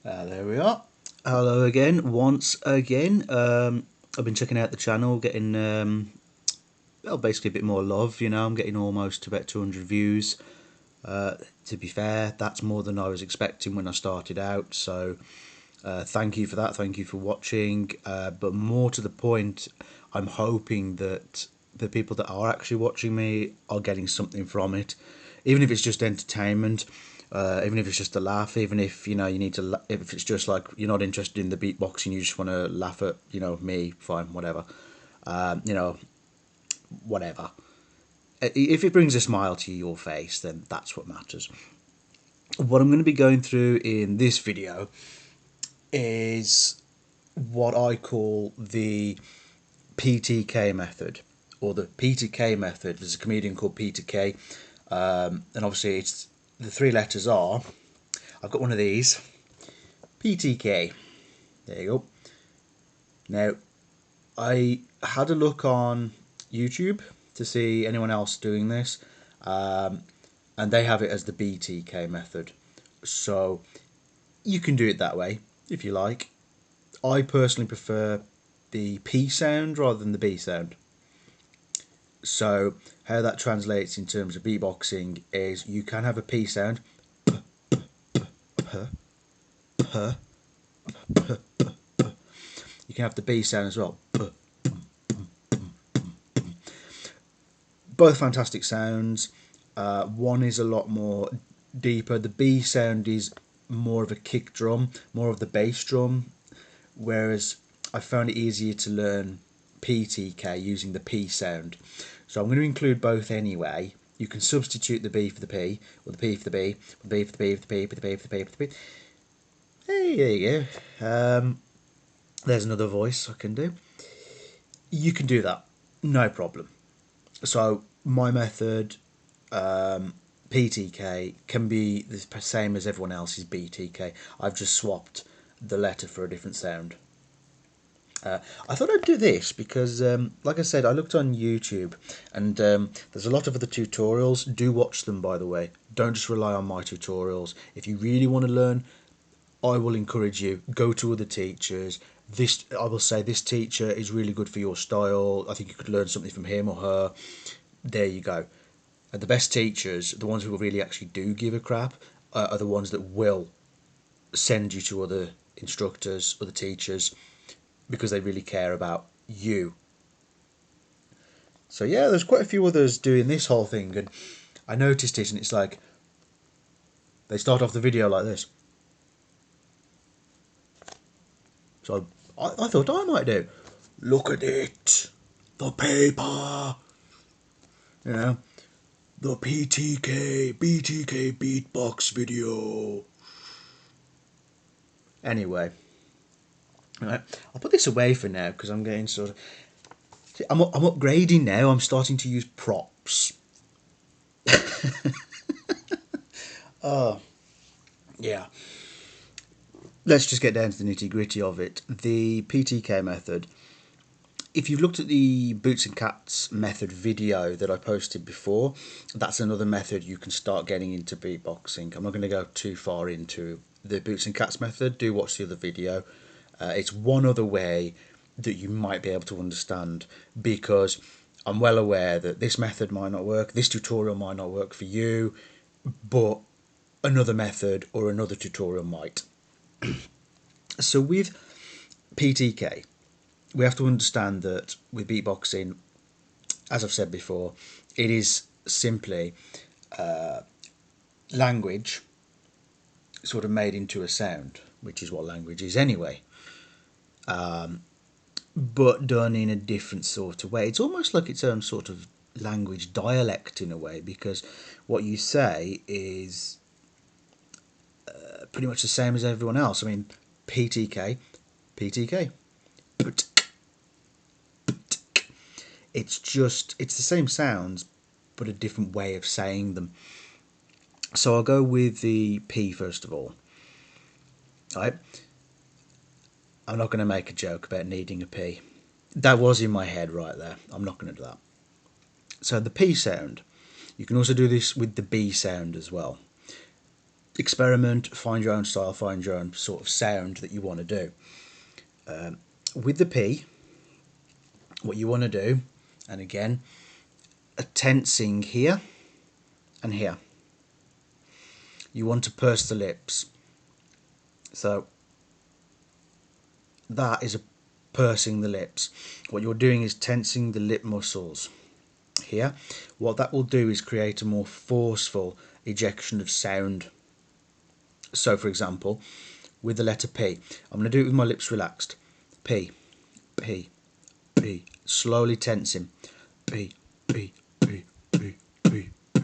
There we are. Hello again, once again. I've been checking out the channel, getting well, basically a bit more love. I'm getting almost about 200 views. To be fair, that's more than I was expecting when I started out. So thank you for that. Thank you for watching. But more to the point, I'm hoping that the people that are actually watching me are getting something from it, even if it's just entertainment. Even if it's just a laugh, even if you need to, if it's just like you're not interested in the beatboxing, you just want to laugh at me, fine, whatever, um, you know, whatever. If it brings a smile to your face, then that's what matters. What I'm going to be going through in this video is what I call the PTK method, or the PTK method. There's a comedian called PTK, and obviously it's the three letters are. I've got one of these. PTK. There you go. Now, I had a look on YouTube to see anyone else doing this, and they have it as the BTK method. So you can do it that way if you like. I personally prefer the P sound rather than the B sound. So how that translates in terms of beatboxing is you can have a P sound, you can have the B sound as well. Both fantastic sounds. One is a lot more deeper. The B sound is more of a kick drum, more of the bass drum, whereas I found it easier to learn PTK using the P sound. So I'm going to include both anyway. You can substitute the B for the P, or the P for the B, or the B for the B for the P for the B for the P for the P. Hey, there you go. There's another voice I can do. You can do that, no problem. So my method, PTK, can be the same as everyone else's BTK. I've just swapped the letter for a different sound. I thought I'd do this because, like I said, I looked on YouTube, and there's a lot of other tutorials. Do watch them, by the way. Don't just rely on my tutorials. If you really want to learn, I will encourage you, go to other teachers. This, I will say, this teacher is really good for your style. I think you could learn something from him or her. There you go. And the best teachers, the ones who really actually do give a crap, are the ones that will send you to other instructors, other teachers, because they really care about you. So yeah, there's quite a few others doing this whole thing, and I noticed it, and it's like they start off the video like this. So I thought I might do. Look at it, the paper, you know, the PTK BTK beatbox video. Anyway, right, I'll put this away for now because I'm getting sort of. I'm upgrading now. I'm starting to use props. Yeah. Let's just get down to the nitty gritty of it. The PTK method. If you've looked at the Boots and Cats method video that I posted before, that's another method you can start getting into beatboxing. I'm not going to go too far into the Boots and Cats method. Do watch the other video. It's one other way that you might be able to understand, because I'm well aware that this method might not work, this tutorial might not work for you, but another method or another tutorial might. So with PTK, we have to understand that with beatboxing, as I've said before, it is simply language sort of made into a sound, which is what language is anyway, but done in a different sort of way. It's almost like its own sort of language dialect in a way, because what you say is pretty much the same as everyone else. I mean, PTK, PTK. It's the same sounds, but a different way of saying them. So I'll go with the P first of all. Right? I'm not going to make a joke about needing a P. That was in my head right there. I'm not going to do that. So the P sound. You can also do this with the B sound as well. experiment, find your own style, find your own sort of sound that you want to do. With the P, what you want to do, and again, a tensing here and here. You want to purse the lips. So that is a pursing the lips. What you're doing is tensing the lip muscles here. What that will do is create a more forceful ejection of sound. So for example, with the letter P, I'm going to do it with my lips relaxed. P, P, P, slowly tensing. P, P, P, P, P, P.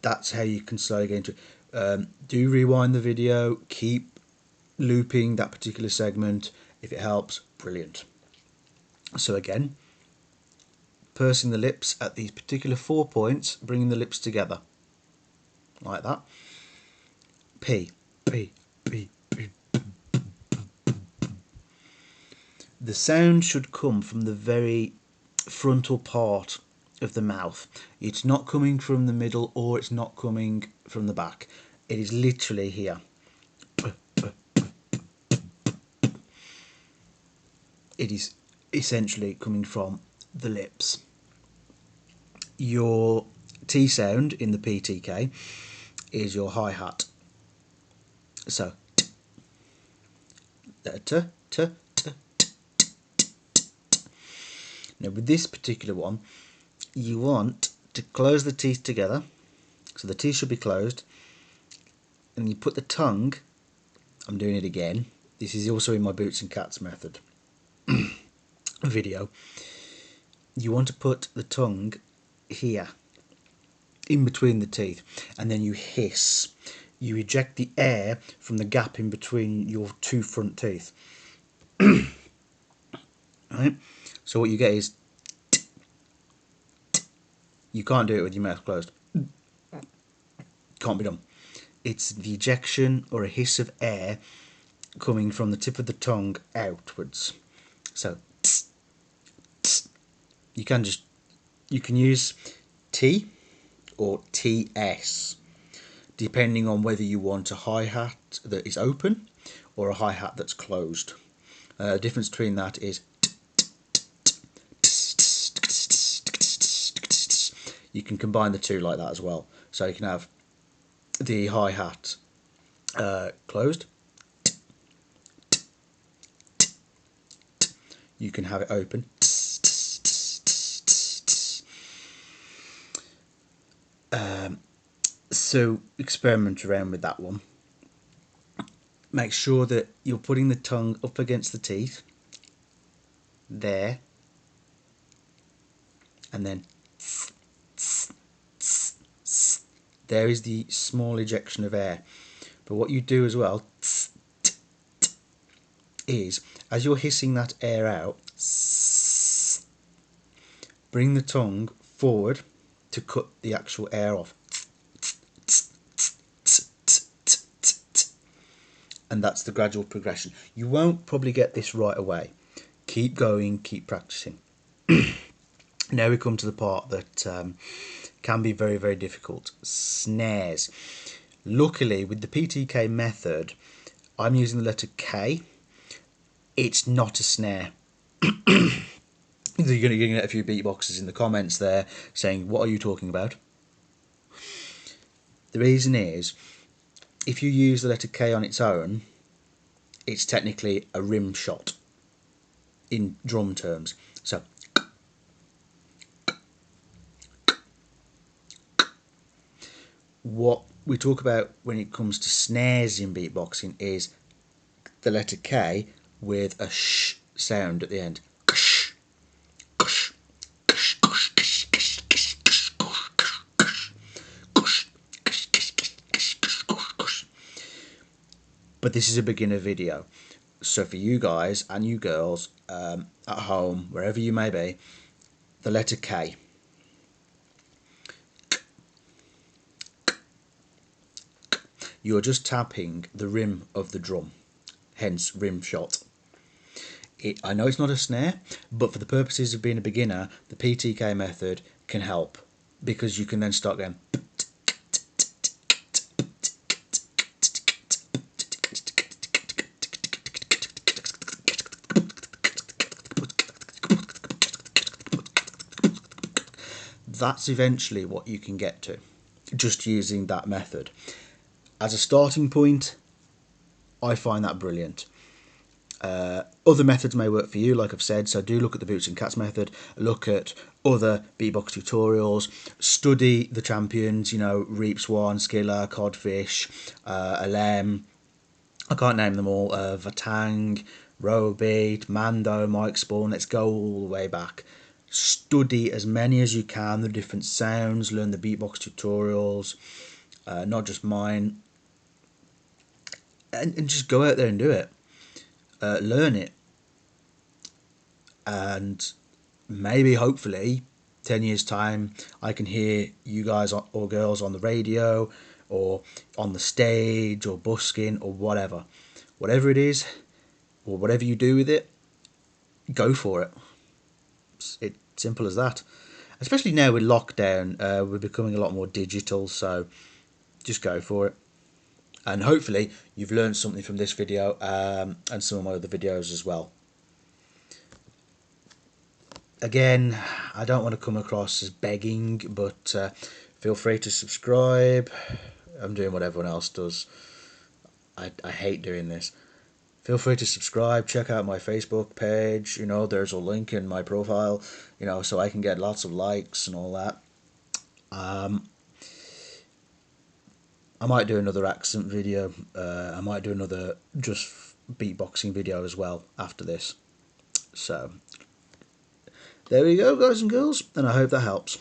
That's how you can slowly get into it. Do rewind the video, keep looping that particular segment. If it helps, brilliant. So again, pursing the lips at these particular 4 points, bringing the lips together like that. P, P, P, P. The sound should come from the very frontal part of the mouth. It's not coming from the middle, or it's not coming from the back. It is literally here. It is essentially coming from the lips. Your T sound in the PTK is your hi-hat. So t, t, t, t. Now with this particular one, you want to close the teeth together, so the teeth should be closed, and you put the tongue, I'm doing it again, this is also in my Boots and Cats method video, you want to put the tongue here, in between the teeth, and then you hiss. You eject the air from the gap in between your 2 front teeth. Right? So what you get is, you can't do it with your mouth closed. Can't be done. It's the ejection or a hiss of air coming from the tip of the tongue outwards. So you can use T or TS, depending on whether you want a hi-hat that is open or a hi-hat that's closed. The difference between that is you can combine the two like that as well. So you can have the hi-hat closed, you can have it open, so experiment around with that one. Make sure that you're putting the tongue up against the teeth there, and then there is the small ejection of air. But what you do as well is, as you're hissing that air out, bring the tongue forward to cut the actual air off. And that's the gradual progression. You won't probably get this right away. Keep going, keep practicing. Now we come to the part that can be very, very difficult. Snares. Luckily, with the PTK method, I'm using the letter K. It's not a snare. You're going to get a few beatboxers in the comments there saying, what are you talking about? The reason is, if you use the letter K on its own, it's technically a rim shot in drum terms. So what we talk about when it comes to snares in beatboxing is the letter K with a sh sound at the end. But this is a beginner video, so for you guys and you girls at home, wherever you may be, the letter K. You're just tapping the rim of the drum, hence rim shot. I know it's not a snare, but for the purposes of being a beginner, the PTK method can help, because you can then start going that's eventually what you can get to, just using that method. As a starting point, I find that brilliant. Other methods may work for you, like I've said, so do look at the Boots and Cats method, look at other beatbox tutorials, study the champions, Reaps One, Skiller, Codfish, Alem, I can't name them all, Vatang, Robeat, Mando, Mike Spawn, let's go all the way back. Study as many as you can, the different sounds, learn the beatbox tutorials, not just mine, and just go out there and do it. Learn it, and maybe, hopefully, 10 years' time, I can hear you guys or girls on the radio or on the stage or busking or whatever. Whatever it is, or whatever you do with it, go for it. It's simple as that. Especially now with lockdown, we're becoming a lot more digital, so just go for it. And hopefully you've learned something from this video, and some of my other videos as well. Again, I don't want to come across as begging, but feel free to subscribe. I'm doing what everyone else does. I hate doing this. Feel free to subscribe, check out my Facebook page, there's a link in my profile, so I can get lots of likes and all that. I might do another accent video, I might do another just beatboxing video as well after this. So, there we go, guys and girls, and I hope that helps.